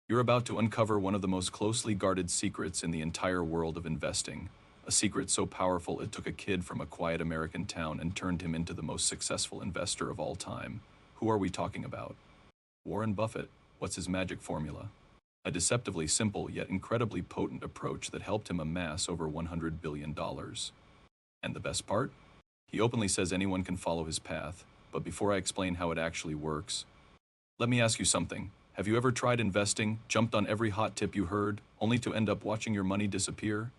You're about to uncover one of the most closely guarded secrets in the entire world of investing. A secret so powerful it took a kid from a quiet American town and turned him into the most successful investor of all time. Who are we talking about? Warren Buffett. What's his magic formula? A deceptively simple yet incredibly potent approach that helped him amass over $100 billion. And the best part? He openly says anyone can follow his path, but before I explain how it actually works, let me ask you something. Have you ever tried investing, jumped on every hot tip you heard, only to end up watching your money disappear?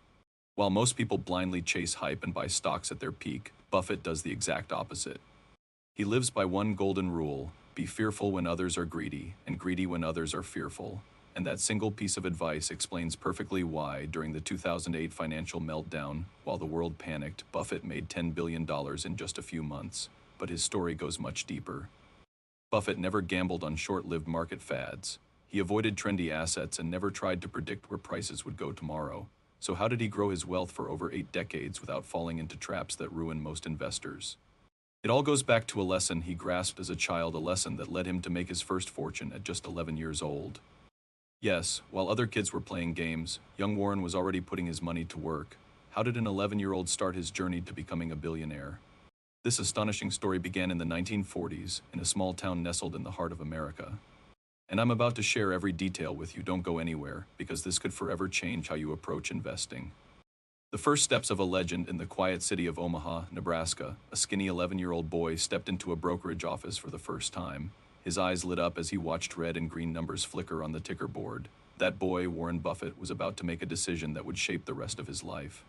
While most people blindly chase hype and buy stocks at their peak, Buffett does the exact opposite. He lives by one golden rule: be fearful when others are greedy, and greedy when others are fearful. And that single piece of advice explains perfectly why, during the 2008 financial meltdown, while the world panicked, Buffett made $10 billion in just a few months. But his story goes much deeper. Buffett never gambled on short-lived market fads. He avoided trendy assets and never tried to predict where prices would go tomorrow. So how did he grow his wealth for over 8 decades without falling into traps that ruin most investors? It all goes back to a lesson he grasped as a child, a lesson that led him to make his first fortune at just 11 years old. Yes, while other kids were playing games, young Warren was already putting his money to work. How did an 11-year-old start his journey to becoming a billionaire? This astonishing story began in the 1940s in a small town nestled in the heart of America. And I'm about to share every detail with you. Don't go anywhere, because this could forever change how you approach investing. The first steps of a legend in the quiet city of Omaha, Nebraska. A skinny 11-year-old boy stepped into a brokerage office for the first time. His eyes lit up as he watched red and green numbers flicker on the ticker board. That boy, Warren Buffett, was about to make a decision that would shape the rest of his life.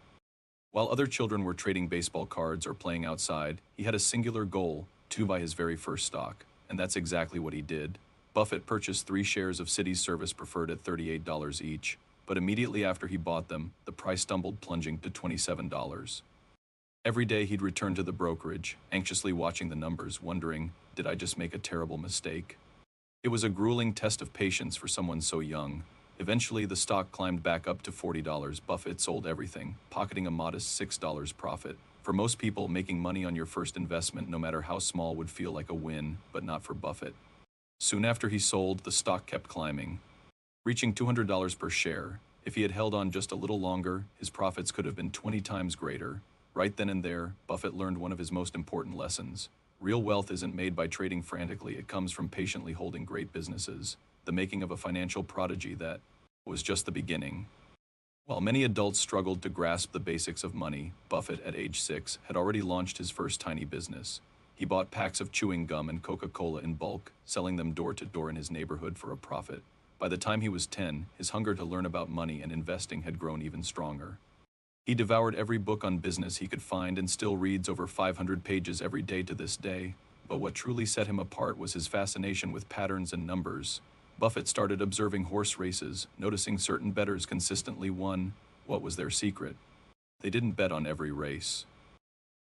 While other children were trading baseball cards or playing outside, he had a singular goal: to buy his very first stock. And that's exactly what he did. Buffett purchased 3 shares of Citi's Service Preferred at $38 each, but immediately after he bought them, the price stumbled, plunging to $27. Every day he'd return to the brokerage, anxiously watching the numbers, wondering, did I just make a terrible mistake? It was a grueling test of patience for someone so young. Eventually, the stock climbed back up to $40. Buffett sold everything, pocketing a modest $6 profit. For most people, making money on your first investment, no matter how small, would feel like a win, but not for Buffett. Soon after he sold, the stock kept climbing, reaching $200 per share. If he had held on just a little longer, his profits could have been 20 times greater. Right then and there, Buffett learned one of his most important lessons. Real wealth isn't made by trading frantically. It comes from patiently holding great businesses. The making of a financial prodigy that was just the beginning. While many adults struggled to grasp the basics of money, Buffett, at age 6, had already launched his first tiny business. He bought packs of chewing gum and Coca-Cola in bulk, selling them door to door in his neighborhood for a profit. By the time he was 10, his hunger to learn about money and investing had grown even stronger. He devoured every book on business he could find and still reads over 500 pages every day to this day. But what truly set him apart was his fascination with patterns and numbers. Buffett started observing horse races, noticing certain bettors consistently won. What was their secret? They didn't bet on every race.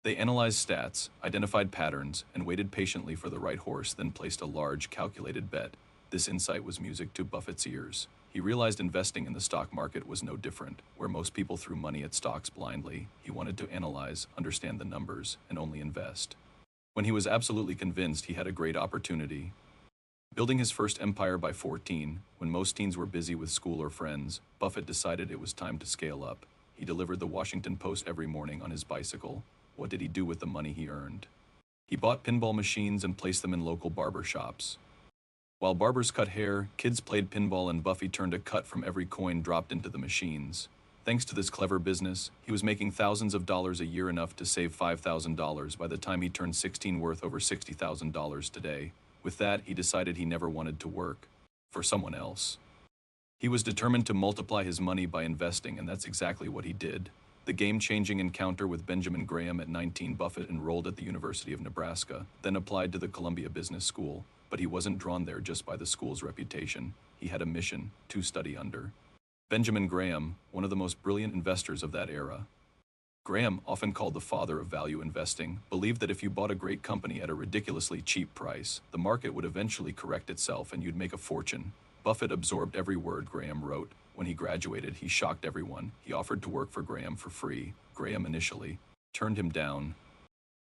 They analyzed stats, identified patterns, and waited patiently for the right horse, then placed a large, calculated bet. This insight was music to Buffett's ears. He realized investing in the stock market was no different. Where most people threw money at stocks blindly, he wanted to analyze, understand the numbers, and only invest. When he was absolutely convinced, he had a great opportunity. Building his first empire by 14, when most teens were busy with school or friends, Buffett decided it was time to scale up. He delivered the Washington Post every morning on his bicycle. What did he do with the money he earned? He bought pinball machines and placed them in local barber shops. While barbers cut hair, kids played pinball, and Buffy turned a cut from every coin dropped into the machines. Thanks to this clever business, he was making thousands of dollars a year, enough to save $5,000 by the time he turned 16, worth over $60,000 today. With that, he decided he never wanted to work for someone else. He was determined to multiply his money by investing, and that's exactly what he did. The game-changing encounter with Benjamin Graham. At 19, Buffett enrolled at the University of Nebraska, then applied to the Columbia Business School. But he wasn't drawn there just by the school's reputation. He had a mission: to study under Benjamin Graham, one of the most brilliant investors of that era. Graham, often called the father of value investing, believed that if you bought a great company at a ridiculously cheap price, the market would eventually correct itself and you'd make a fortune. Buffett absorbed every word Graham wrote. When he graduated, he shocked everyone. He offered to work for Graham for free. Graham initially turned him down.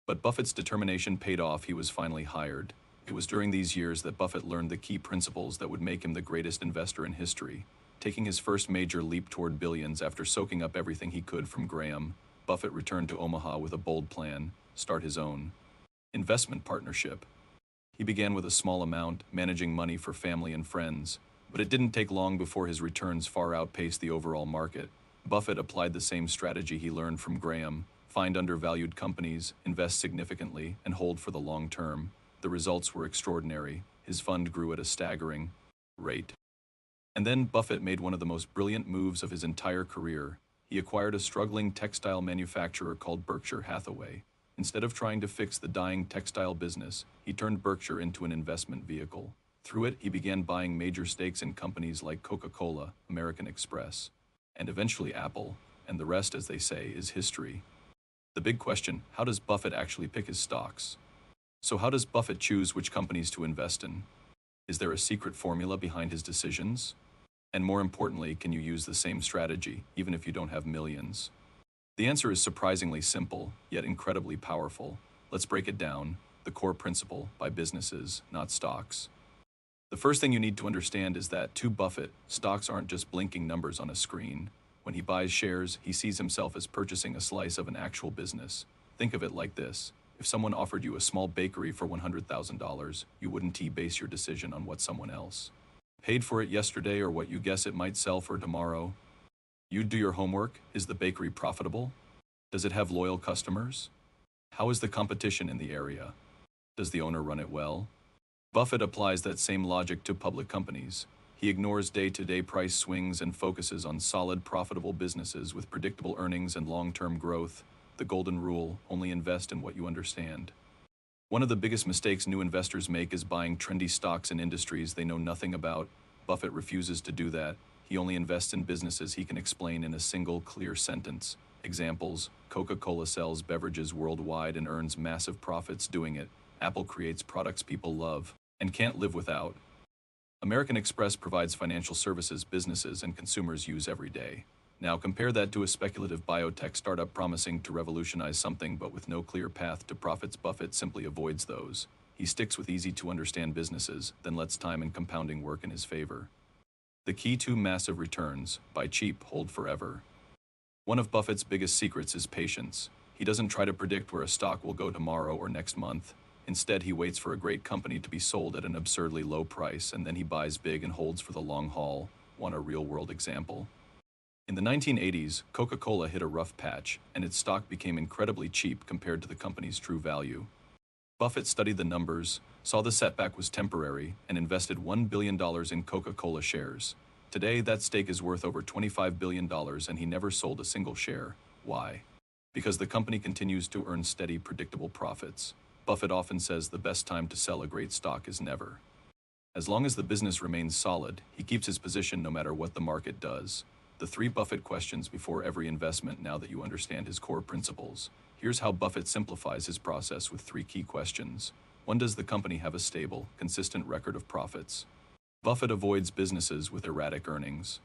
But Buffett's determination paid off. He was finally hired. It was during these years that Buffett learned the key principles that would make him the greatest investor in history. Taking his first major leap toward billions after soaking up everything he could from Graham, Buffett returned to Omaha with a bold plan: start his own investment partnership. He began with a small amount, managing money for family and friends, but it didn't take long before his returns far outpaced the overall market. Buffett applied the same strategy he learned from Graham: find undervalued companies, invest significantly, and hold for the long term. The results were extraordinary. His fund grew at a staggering rate. And then Buffett made one of the most brilliant moves of his entire career. He acquired a struggling textile manufacturer called Berkshire Hathaway. Instead of trying to fix the dying textile business, he turned Berkshire into an investment vehicle. Through it, he began buying major stakes in companies like Coca-Cola, American Express, and eventually Apple, and the rest, as they say, is history. The big question: how does Buffett actually pick his stocks? So how does Buffett choose which companies to invest in? Is there a secret formula behind his decisions? And more importantly, can you use the same strategy, even if you don't have millions? The answer is surprisingly simple, yet incredibly powerful. Let's break it down. The core principle: buy businesses, not stocks. The first thing you need to understand is that, to Buffett, stocks aren't just blinking numbers on a screen. When he buys shares, he sees himself as purchasing a slice of an actual business. Think of it like this: if someone offered you a small bakery for $100,000, you wouldn't base your decision on what someone else paid for it yesterday or what you guess it might sell for tomorrow. You'd do your homework. Is the bakery profitable? Does it have loyal customers? How is the competition in the area? Does the owner run it well? Buffett applies that same logic to public companies. He ignores day-to-day price swings and focuses on solid, profitable businesses with predictable earnings and long-term growth. The golden rule: only invest in what you understand. One of the biggest mistakes new investors make is buying trendy stocks in industries they know nothing about. Buffett refuses to do that. He only invests in businesses he can explain in a single, clear sentence. Examples: Coca-Cola sells beverages worldwide and earns massive profits doing it. Apple creates products people love and can't live without. American Express provides financial services businesses and consumers use every day. Now compare that to a speculative biotech startup promising to revolutionize something but with no clear path to profits. Buffett simply avoids those. He sticks with easy-to-understand businesses, then lets time and compounding work in his favor. The key to massive returns: buy cheap, hold forever. One of Buffett's biggest secrets is patience. He doesn't try to predict where a stock will go tomorrow or next month. Instead, he waits for a great company to be sold at an absurdly low price, and then he buys big and holds for the long haul. Want a real-world example? In the 1980s, Coca-Cola hit a rough patch, and its stock became incredibly cheap compared to the company's true value. Buffett studied the numbers, saw the setback was temporary, and invested $1 billion in Coca-Cola shares. Today, that stake is worth over $25 billion, and he never sold a single share. Why? Because the company continues to earn steady, predictable profits. Buffett often says the best time to sell a great stock is never. As long as the business remains solid, he keeps his position no matter what the market does. The 3 Buffett questions before every investment. Now that you understand his core principles, here's how Buffett simplifies his process with 3 key questions. 1. Does the company have a stable, consistent record of profits? Buffett avoids businesses with erratic earnings.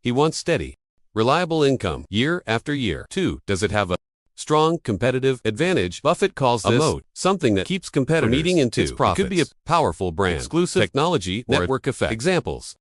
He wants steady, reliable income year after year. 2. Does it have a strong competitive advantage? Buffett calls this a moat, something that keeps competitors from eating into its profits. It could be a powerful brand, exclusive technology, or network effect. Examples: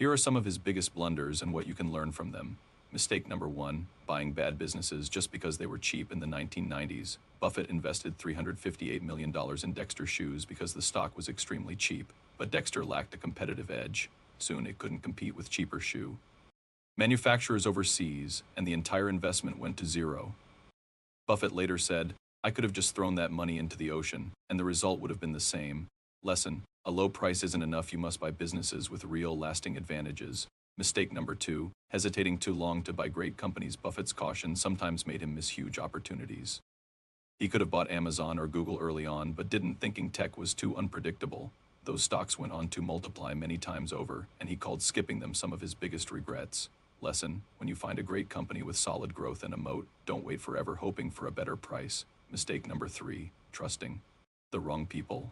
Here are some of his biggest blunders and what you can learn from them. Mistake number 1, buying bad businesses just because they were cheap in the 1990s. Buffett invested $358 million in Dexter shoes because the stock was extremely cheap, but Dexter lacked a competitive edge. Soon it couldn't compete with cheaper shoe manufacturers overseas, and the entire investment went to zero. Buffett later said, "I could have just thrown that money into the ocean, and the result would have been the same." Lesson: a low price isn't enough, you must buy businesses with real, lasting advantages. Mistake number 2, hesitating too long to buy great companies. Buffett's caution sometimes made him miss huge opportunities. He could have bought Amazon or Google early on, but didn't, thinking tech was too unpredictable. Those stocks went on to multiply many times over, and he called skipping them some of his biggest regrets. Lesson: when you find a great company with solid growth and a moat, don't wait forever hoping for a better price. Mistake number 3, trusting the wrong people.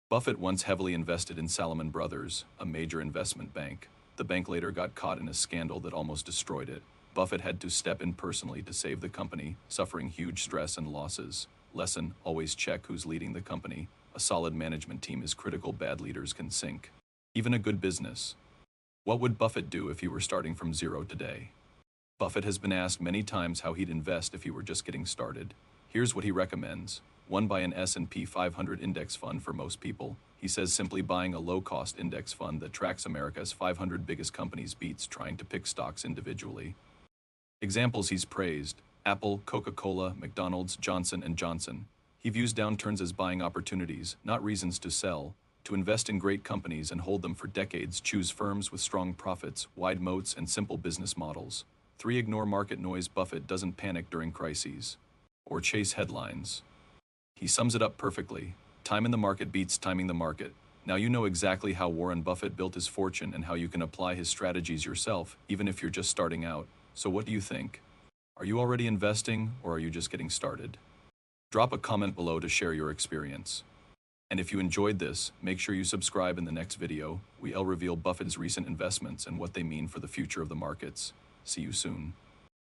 Buffett once heavily invested in Salomon Brothers, a major investment bank. The bank later got caught in a scandal that almost destroyed it. Buffett had to step in personally to save the company, suffering huge stress and losses. Lesson: always check who's leading the company. A solid management team is critical. Bad leaders can sink even a good business. What would Buffett do if he were starting from zero today? Buffett has been asked many times how he'd invest if he were just getting started. Here's what he recommends. 1. Buy an S&P 500 index fund. For most people, he says simply buying a low-cost index fund that tracks America's 500 biggest companies beats trying to pick stocks individually. Examples he's praised: Apple, Coca-Cola, McDonald's, Johnson & Johnson. He views downturns as buying opportunities, not reasons to sell. To invest in great companies and hold them for decades, choose firms with strong profits, wide moats, and simple business models. 3. Ignore market noise. Buffett doesn't panic during crises or chase headlines. He sums it up perfectly. Time in the market beats timing the market. Now you know exactly how Warren Buffett built his fortune and how you can apply his strategies yourself, even if you're just starting out. So what do you think? Are you already investing, or are you just getting started? Drop a comment below to share your experience. And if you enjoyed this, make sure you subscribe. In the next video, we'll reveal Buffett's recent investments and what they mean for the future of the markets. See you soon.